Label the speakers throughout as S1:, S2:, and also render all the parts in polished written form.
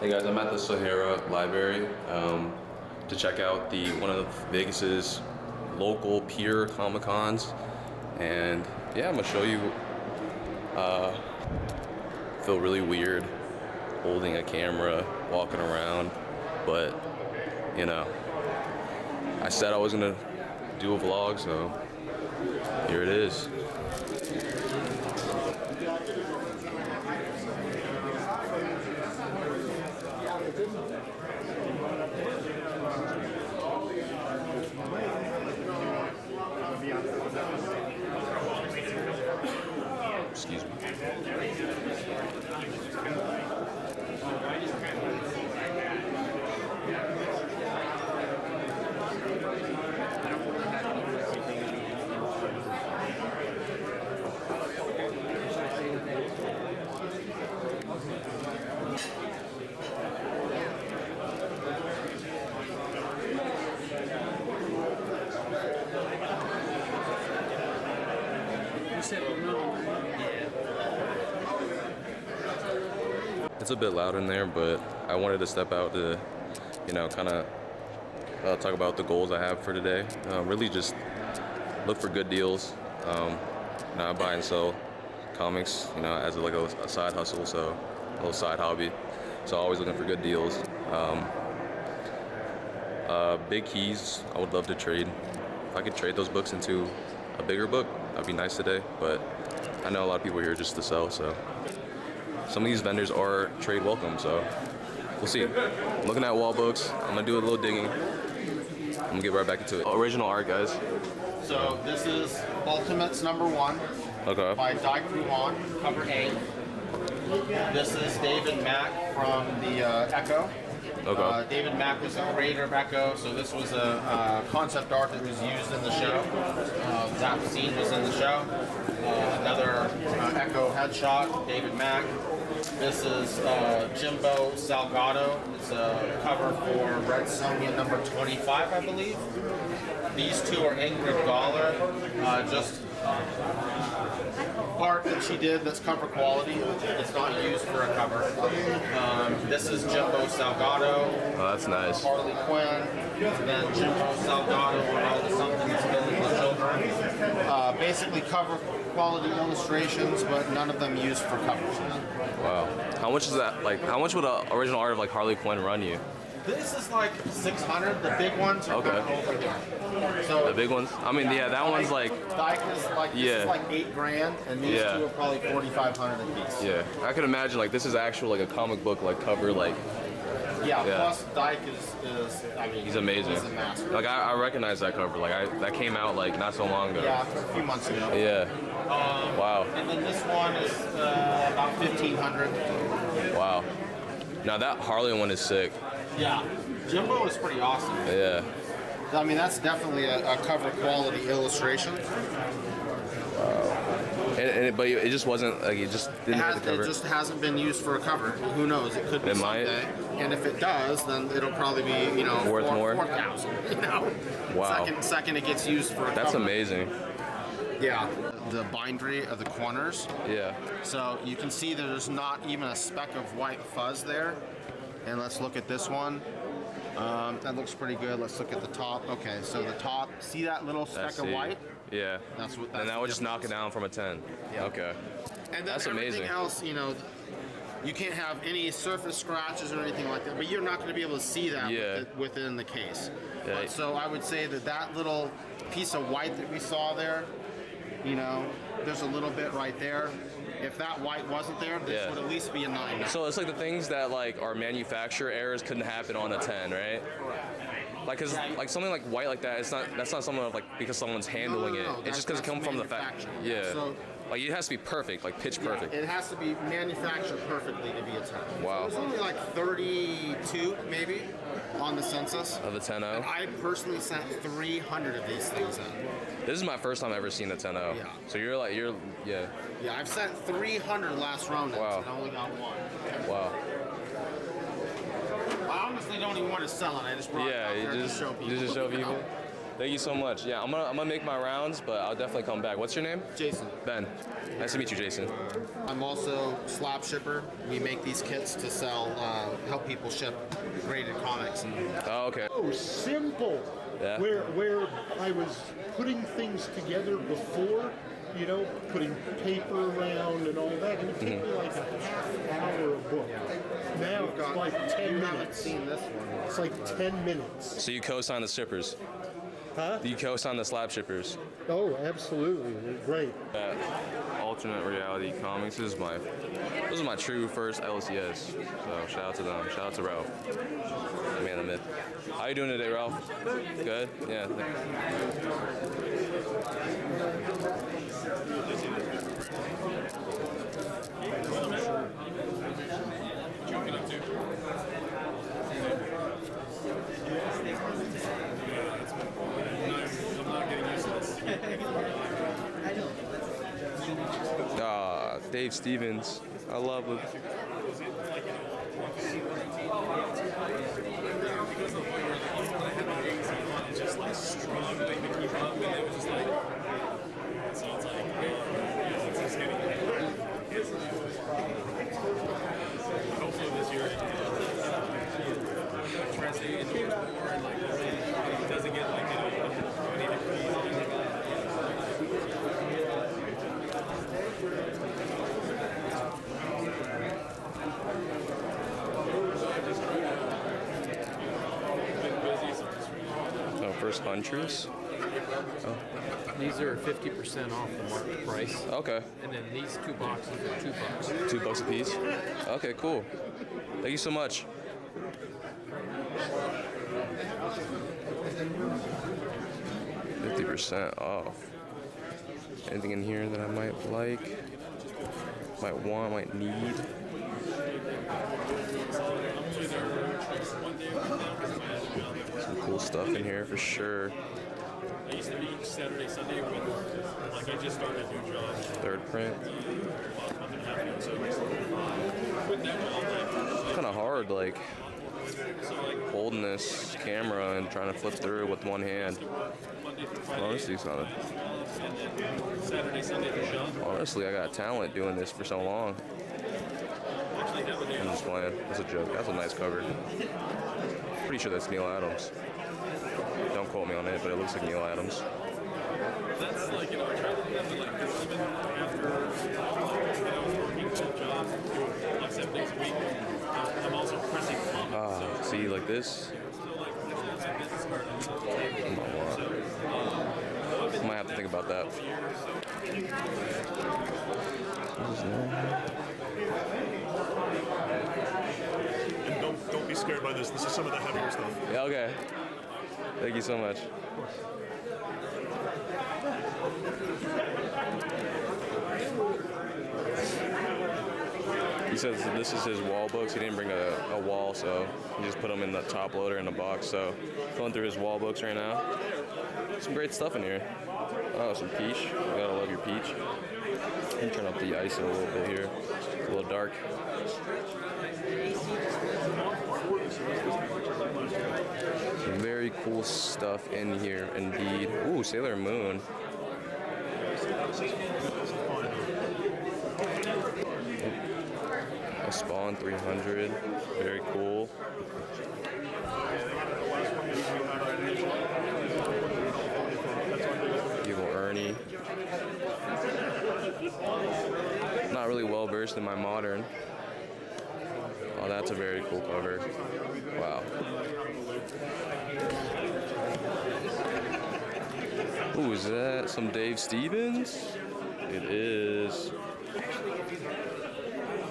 S1: Hey guys, I'm at the Sahara Library to check out one of Vegas's local peer Comic Cons, and yeah, I'm gonna show you. Feel really weird holding a camera, walking around, but you know, I said I was gonna do a vlog, so here it is. Excuse me. It's a bit loud in there, but I wanted to step out to, you know, kind of talk about the goals I have for today. Really just look for good deals. I buy and sell comics, you know, as like a side hustle, so a little side hobby. So always looking for good deals. Big keys, I would love to trade. If I could trade those books into a bigger book, that'd be nice today, but I know a lot of people are here just to sell, so. Some of these vendors are trade welcome, so we'll see. I'm looking at wall books. I'm gonna do a little digging. I'm gonna get right back into it. Original art, guys.
S2: So this is Ultimates #1 by Dai Kruan, cover A. This is David Mack from the Echo. David Mack was the creator of Echo, so this was a concept art that was used in the show. Zap Scene was in the show. Another Echo headshot, David Mack. This is Jimbo Salgado. It's a cover for Red Sonja #25, I believe. These two are Ingrid Gahler. Just art that she did that's cover quality. It's not used for a cover. This is Jimbo Salgado.
S1: Oh, that's nice.
S2: Harley Quinn. And then Jimbo Salgado on all the Something's Killing the Children. Basically cover quality illustrations, but none of them used for covers.
S1: Wow. How much is that? Like, how much would an original art of like Harley Quinn run you?
S2: This is like 600. The big ones are over here. So
S1: the big ones? I mean, yeah, that one's like.
S2: This is like $8,000, and these two are probably 4,500 a piece.
S1: Yeah, I can imagine like this is actual like a comic book like cover like.
S2: Yeah. Plus Dyke is I mean,
S1: he's amazing.
S2: He's a master.
S1: Like I recognize that cover. Like that came out like not so long ago.
S2: Yeah, a few months ago.
S1: Yeah. Wow.
S2: And then this one is about 1,500.
S1: Wow. Now that Harley one is sick.
S2: Yeah. Jimbo is pretty awesome.
S1: Yeah.
S2: I mean, that's definitely a cover quality illustration.
S1: But it just wasn't like it just didn't have the cover.
S2: It just hasn't been used for a cover. Who knows? It could be someday. And if it does, then it'll probably be, you know,
S1: worth more.
S2: 4,000. You know.
S1: Wow.
S2: Second it gets used for a
S1: That's
S2: cover.
S1: amazing.
S2: Yeah. The bindery of the corners.
S1: Yeah.
S2: So you can see there's not even a speck of white fuzz there. And let's look at this one. That looks pretty good. Let's look at the top. Okay, so the top, see that little speck of white?
S1: Yeah.
S2: That's what.
S1: And that would just knock it down from a 10. Yeah. Okay.
S2: And
S1: that's
S2: everything
S1: amazing.
S2: else, you know, you can't have any surface scratches or anything like that. But you're not going to be able to see that within the case. Yeah. But, so I would say that little piece of white that we saw there, you know, there's a little bit right there. If that white wasn't there, this would at least be a 9.
S1: So it's like the things that like are manufacturer errors couldn't happen on a 10, right? Like, cause like something like white like that, that's not something like because someone's handling it. It's just because it comes from the fact. Yeah. So, like it has to be perfect, like pitch perfect.
S2: It has to be manufactured perfectly to be a 10.
S1: Wow.
S2: There's only like 32 maybe on the census.
S1: Of the 10-0?
S2: And I personally sent 300 of these things in.
S1: This is my first time ever seeing the 10-0.
S2: Yeah.
S1: So yeah.
S2: Yeah, I've sent 300 last round and I only got one.
S1: Wow.
S2: I honestly don't even want to sell it. I just brought it out there to show people.
S1: Just to show people? Thank you so much. Yeah, I'm gonna make my rounds, but I'll definitely come back. What's your name?
S2: Jason.
S1: Ben. Nice to meet you, Jason.
S2: I'm also Slab Shipper. We make these kits to sell, help people ship graded comics.
S1: Oh, okay.
S3: Oh, simple.
S1: Yeah.
S3: Where I was putting things together before, you know, putting paper around and all that, and it would take me like a half hour a book. Now it's like 10 minutes.
S2: Haven't seen this one.
S3: It's like 10 minutes.
S1: So you co-sign the shippers?
S3: Huh?
S1: You co-sign the Slab shippers?
S3: Oh, absolutely. They're great.
S1: Alternate Reality Comics. This is my true first LCS. So shout out to them. Shout out to Ralph. Man of the myth. How you doing today, Ralph? Good? Yeah.
S4: I'm not getting used to this.
S1: Dave Stevens. I love him.
S4: Because of the point where even when I had my magazine on, it's just like struggling to keep up, and it was just like, so it's like, it's just getting hopefully this year translate into more and like it doesn't get like 20 degrees.
S1: First countries.
S5: These are 50% off the market price.
S1: Okay.
S5: And then these 2 boxes are $2.
S1: $2 a piece. Okay, cool. Thank you so much. %50 off. Anything in here that I might like, might want, might need? Some cool stuff in here for sure.
S4: I used to be Saturday, Sunday when like I just started a new job.
S1: Third print.
S4: About a month and a half ago, so with that job, like,
S1: Kind of hard, like holding this camera and trying to flip through with one hand.
S4: Monday through Friday,
S1: Honestly, it's not
S4: and then Saturday, Sunday for shop.
S1: honestly, I got talent doing this for so long.
S4: Actually have a day
S1: I'm
S4: off.
S1: just playing. That's a joke. That's a nice cover. Pretty sure that's Neil Adams. Don't quote me on it, but it looks like Neil Adams.
S4: That's like, I try to remember, like, because even after, I was working 12 jobs, doing like 7 days a week, I'm also pressing comics.
S1: See, like this.
S4: So, like, that's a business card.
S1: I might have to think about that.
S6: And don't be scared by this. This is some of the heavier stuff.
S1: Yeah, okay. Thank you so much. He says this is his wall books. He didn't bring a wall, so he just put them in the top loader in the box. So going through his wall books right now. Some great stuff in here. Oh, some peach. You gotta love your peach. Let me turn up the ISO a little bit here. It's a little dark. Very cool stuff in here, indeed. Ooh, Sailor Moon. A Spawn 300. Very cool. Evil Ernie. Not really well versed in my modern. Oh, that's a very cool cover. Wow. Ooh, is that some Dave Stevens? It is.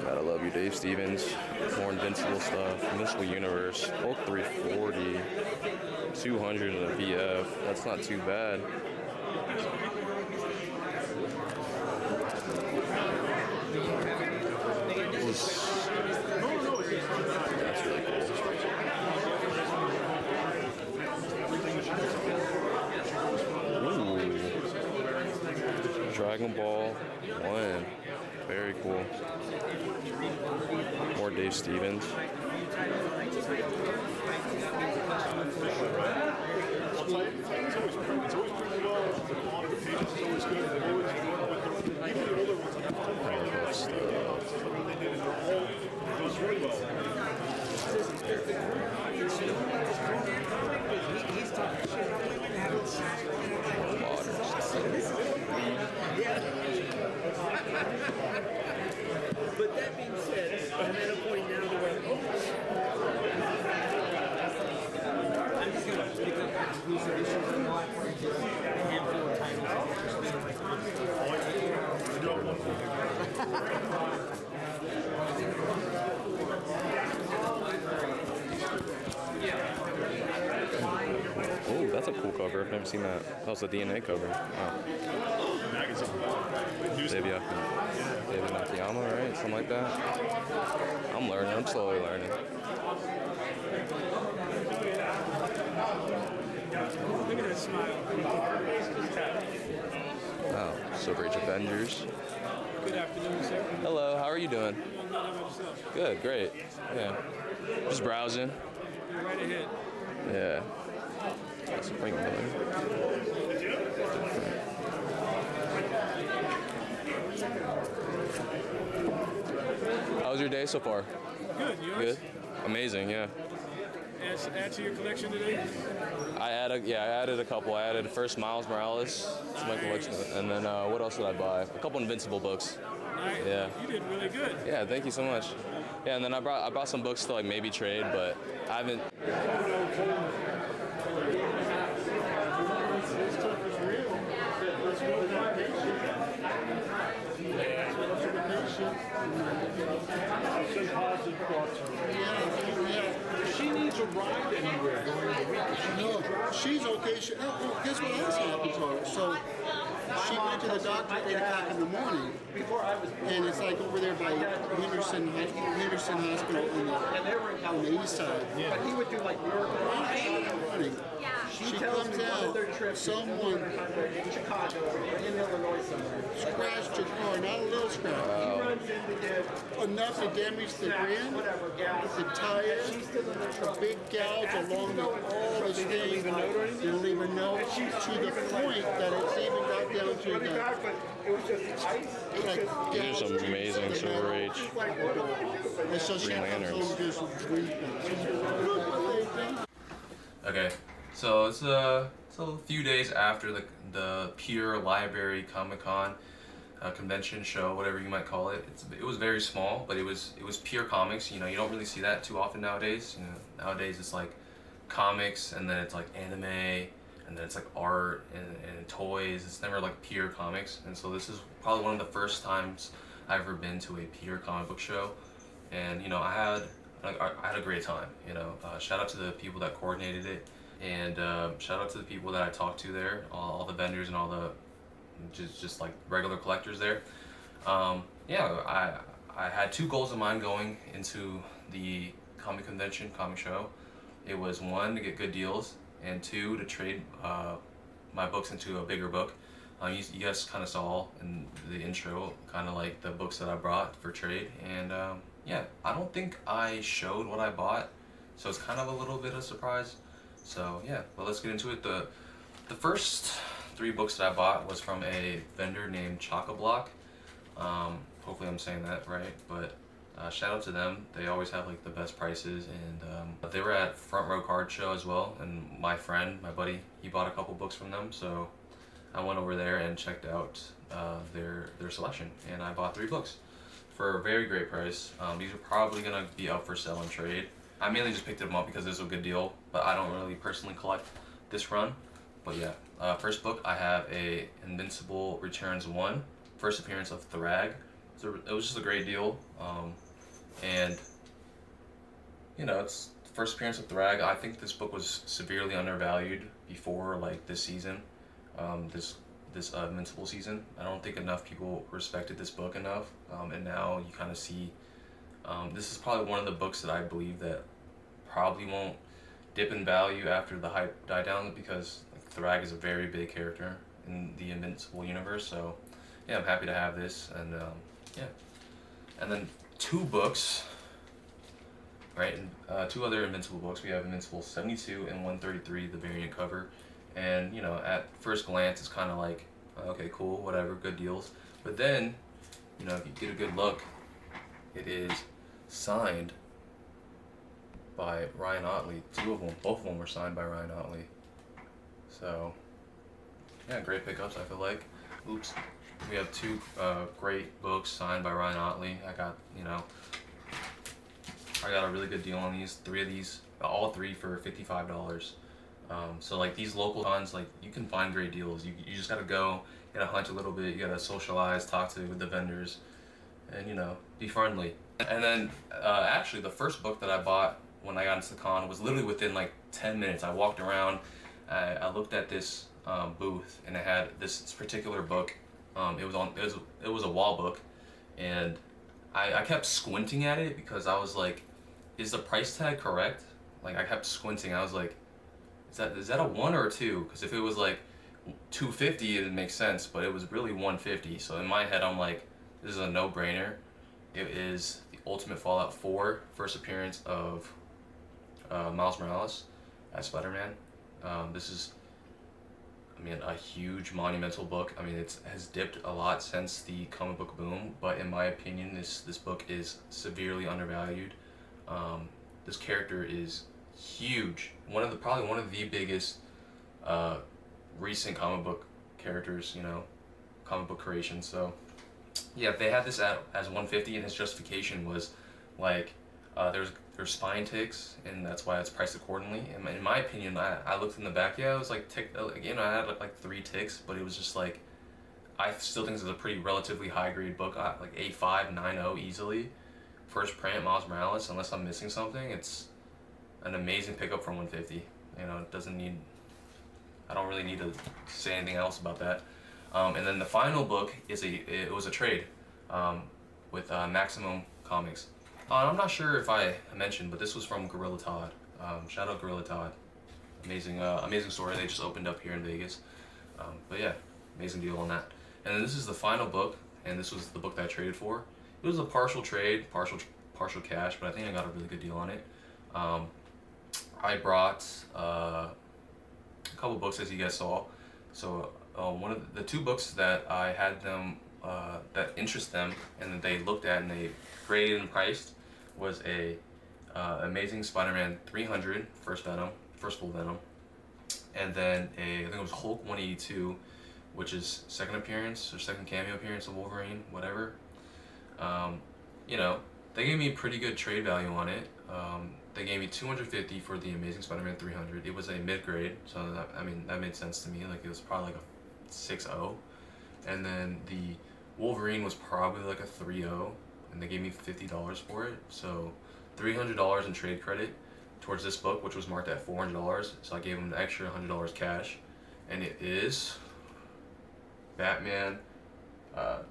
S1: Gotta love you, Dave Stevens. More Invincible stuff. Invincible Universe. Hulk 340. 200 in a VF. That's not too bad. That's really cool. Ooh. Dragon Ball 1. Very cool. More Dave Stevens.
S6: It's always pretty well. The quality of the pages is always good. They've always worked with even the older ones. They did, and they're all goes very well.
S7: But that being said, I'm at a point now to where, I'm just going to pick up exclusive issues from a handful of
S1: Oh, that's a cool cover. I've never seen that. That was a DNA cover. Oh. David Nakayama, right? Something like that. I'm learning. I'm slowly learning.
S7: Look at that smile.
S1: Wow. Silver Age Avengers.
S7: Good afternoon, sir.
S1: Hello. How are you doing?
S7: How about yourself?
S1: Good. Great. Yeah. Just browsing.
S7: You're right ahead.
S1: Yeah. That's Frank Miller. How was your day so far?
S7: Good. Yours?
S1: Good. Amazing. Yeah.
S7: Add to your collection today?
S1: I added a couple. I added first Miles Morales to my collection, and then what else did I buy? A couple Invincible books.
S7: Nice.
S1: Yeah.
S7: You did really good.
S1: Yeah, thank you so much. Yeah, and then I brought some books to like maybe trade, but I haven't.
S3: She needs a ride anywhere during the week. No, she's okay. Guess what else happened to her? So she went to the doctor at 8 o'clock in the morning, and it's like over there by Henderson Hospital on the east side.
S7: But he would do like
S3: Running. She comes out, someone
S7: in Chicago or in Illinois somewhere.
S3: scratched her car, not a little scratch.
S7: He runs into
S3: Enough to damage the rim, the tires, a big gouge along all the stain. Didn't leave a note to the point that it's even got down to
S7: it was just ice.
S3: like
S1: These are some amazing Silver Age.
S3: And so she
S1: Green
S3: comes
S1: Lanterns.
S3: home just weeping.
S1: Okay, so it's a few days after the Peter Library Comic-Con convention show, whatever you might call it. It was very small, but it was pure comics. You know, you don't really see that too often nowadays. You know, nowadays it's like comics, and then it's like anime, and then it's like art and toys. It's never like pure comics. And so this is probably one of the first times I've ever been to a pure comic book show, and you know, I had a great time. You know, shout out to the people that coordinated it, and shout out to the people that I talked to there, all the vendors and all the just like regular collectors there. Yeah, I had two goals in mind going into the comic show. It was one, to get good deals, and two, to trade my books into a bigger book. You guys kind of saw in the intro kind of like the books that I brought for trade, and yeah, I don't think I showed what I bought, so it's kind of a little bit of a surprise. So yeah, but let's get into it. The first three books that I bought was from a vendor named Chock-a-Block. Hopefully I'm saying that right, but shout out to them. They always have like the best prices, and they were at Front Row Card Show as well, and my buddy, he bought a couple books from them, so I went over there and checked out their selection, and I bought 3 books for a very great price. These are probably gonna be up for sale and trade. I mainly just picked them up because it was a good deal, but I don't really personally collect this run. But yeah, first book, I have a Invincible Returns 1, first appearance of Thrag. So it was just a great deal, and you know, it's the first appearance of Thrag. I think this book was severely undervalued before like this season, this Invincible season. I don't think enough people respected this book enough, and now you kind of see. This is probably one of the books that I believe that probably won't dip in value after the hype died down, because like, Thrag is a very big character in the Invincible universe. So yeah, I'm happy to have this, and yeah. And then 2 books, right? And two other Invincible books. We have Invincible 72 and 133, the variant cover. And, you know, at first glance, it's kind of like, okay, cool, whatever, good deals. But then, you know, if you get a good look, it is signed by Ryan Ottley. Two of them, both of them were signed by Ryan Ottley. So, yeah, great pickups, I feel like. Oops. We have two great books signed by Ryan Ottley. I got a really good deal on these. Three of these, all three for $55. So like these local cons, like you can find great deals. You just gotta go, you gotta hunt a little bit, you gotta socialize, talk to the vendors, and you know, be friendly. And then actually the first book that I bought when I got into the con was literally within like 10 minutes. I walked around, I looked at this booth, and it had this particular book. It was a wall book, and I kept squinting at it because I was like, is the price tag correct? Like I kept squinting. I was like, is that a 1 or a 2? Because if it was like $250, it would make sense, but it was really $150. So in my head, I'm like, this is a no-brainer. It is the Ultimate Fallout 4 first appearance of Miles Morales as Spider-Man. This is, I mean, a huge monumental book. I mean, it has dipped a lot since the comic book boom, but in my opinion, this book is severely undervalued. This character is huge. Probably one of the biggest recent comic book characters, you know, comic book creations. So yeah, they had this as $150, and his justification was like there's spine ticks, and that's why it's priced accordingly. And in my opinion, I looked in the back, yeah, it was like you know, I had like 3 ticks, but it was just like, I still think this is a pretty relatively high grade book, like A5, 9.0 easily. First print Miles Morales, unless I'm missing something. It's an amazing pickup for $150. You know, I don't really need to say anything else about that. And then the final book is it was a trade with Maximum Comics. I'm not sure if I mentioned, but this was from Gorilla Todd. Shout out Gorilla Todd. Amazing story. They just opened up here in Vegas. But yeah, amazing deal on that. And then this is the final book, and this was the book that I traded for. It was a partial trade, partial cash, but I think I got a really good deal on it. I brought a couple books, as you guys saw. So one of the 2 books that I had them that interest them and that they looked at and they graded and priced was a Amazing Spider-Man 300 first full Venom, and then I think it was Hulk 182, which is second appearance or second cameo appearance of Wolverine, whatever. You know, they gave me a pretty good trade value on it. They gave me $250 for the Amazing Spider-Man 300. It was a mid-grade, so that made sense to me. Like, it was probably like a 6.0. And then the Wolverine was probably like a 3.0, and they gave me $50 for it. So $300 in trade credit towards this book, which was marked at $400. So I gave them an extra $100 cash, and it is Batman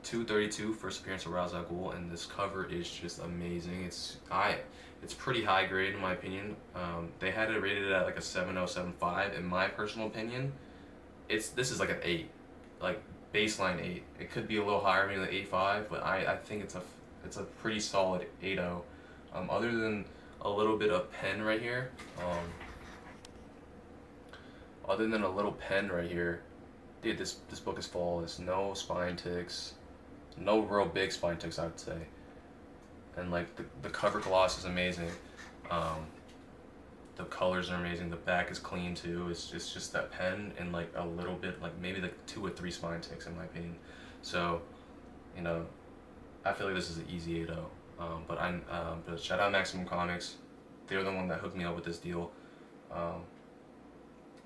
S1: 232, first appearance of Ra's al Ghul, and this cover is just amazing. It's pretty high grade in my opinion. They had it rated at like a 7.075. In my personal opinion, this is like an 8, like baseline 8. It could be a little higher, maybe like 8.5, but I think it's a pretty solid 8.0. Other than a little bit of pen right here, dude, this book is flawless. No spine ticks, no real big spine ticks, I would say. And like the cover gloss is amazing. The colors are amazing. The back is clean too. It's just that pen and like a little bit, like maybe like 2 or 3 spine ticks in my opinion. So, you know, I feel like this is an easy 8.0. But shout out Maximum Comics. They're the one that hooked me up with this deal.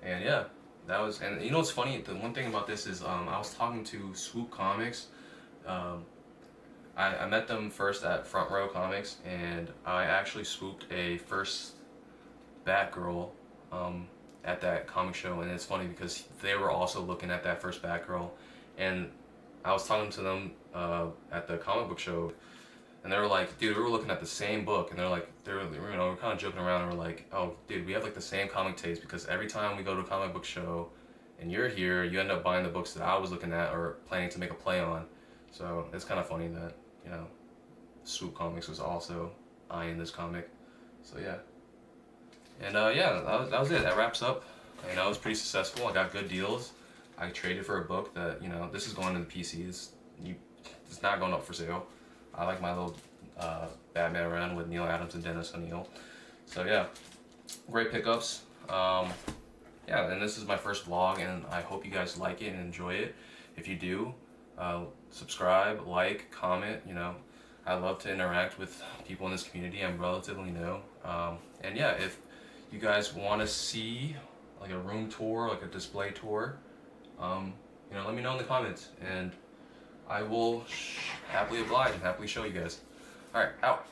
S1: And yeah. And you know what's funny? The one thing about this is I was talking to Swoop Comics. I met them first at Front Row Comics, and I actually swooped a first Batgirl at that comic show. And it's funny because they were also looking at that first Batgirl, and I was talking to them at the comic book show, and they were like, dude, we were looking at the same book, and we're kind of joking around, and we're like, oh, dude, we have like the same comic taste, because every time we go to a comic book show and you're here, you end up buying the books that I was looking at or planning to make a play on. So it's kind of funny that, you know, Swoop Comics was also eyeing this comic. So yeah. And yeah, that was it. That wraps up. You know, it was pretty successful. I got good deals. I traded for a book that, you know, this is going to the PCs. It's not going up for sale. I like my little Batman run with Neil Adams and Dennis O'Neil. So yeah, great pickups. Yeah, and this is my first vlog, and I hope you guys like it and enjoy it. If you do, subscribe, like, comment. You know, I love to interact with people in this community. I'm relatively new. And yeah, if you guys want to see like a room tour, like a display tour, you know, let me know in the comments, and I will happily oblige and happily show you guys. All right, out.